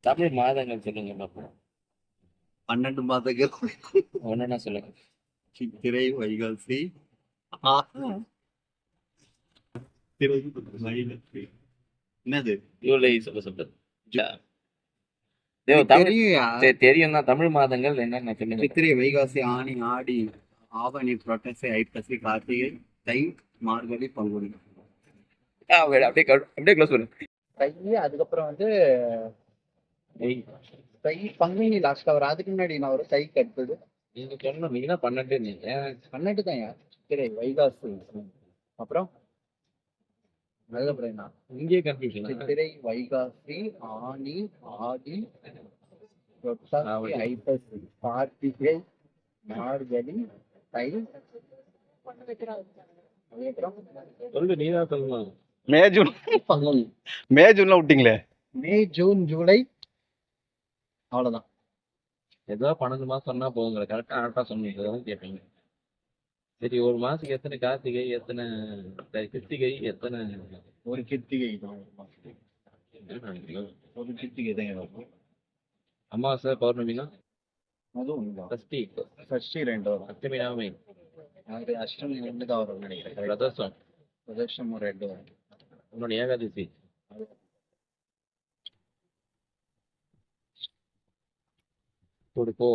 தமிழ் மாதங்கள் சொல்லுங்க பார்ப்போம். 12 மாதங்கள். ஒன்னொன்னா சொல்லுங்க. சித்திரை, வைகாசி, ஆ, சித்திரை, வைகாசி. என்னது? ஜூலை சொல்ல சொல்றது. எனக்கு தமிழ் தெரியும்யா. தெரியும் தான். தமிழ் மாதங்கள் என்னென்ன சொல்லுங்க. சித்திரை, வைகாசி, ஆனி, ஆடி, ஆவணி, புரட்டாசி, ஐப்பசி, கார்த்திகை, தை, மார்கழி, பங்குனி. அப்படியே க்ளோஸ் பண்ணு. தை, அதுக்கப்புறம் வந்து தை பங்குனி லாஸ்டா வரும். அதுக்கு முன்னாடி நான் ஒரு தைக்கு அடுத்தது நீங்க சொல்லணும். நீங்க தான் 12 நீங்க 12 தான். சித்திரை, வைகாசி, அப்புறம் அதுக்கப்புறம் என்ன? இங்கேயே கன்ஃபியூஷன். சித்திரை, வைகாசி, ஆனி, ஆடி, புரட்டாசி, ஐப்பசி, கார்த்திகை, மார்கழி, தை, அதுக்கப்புறம் சொல்லு. நீ தான் சொல்லணும். May June. பங்குனி. மே ஜூன்ல விட்டீங்களே. மே, ஜூன், ஜூலை, அவ்வளவுதான். ஏதோ 12 மாசம் சொன்னா போகுங்க. கரெக்டா சொன்னீங்க கேட்பீங்க. சரி, ஒரு மாசத்துக்கு எத்தனை கார்த்திகை, எத்தனை கிருத்திகை, எத்தனை ஒரு கிருத்திகை தான். ஒரு கிருத்திகை தான். அமாவாசை, பௌர்ணமினா அதுவும் சஷ்டி, சஷ்டி 2 வரும். அஷ்டமி, நவமி, அது அஷ்டமி 2 தான் வரும்னு நினைக்கிறேன். பிரதோஷம், பிரதோஷம் 2 வரும். இன்னொன்று ஏகாதசி. கொடுப்போ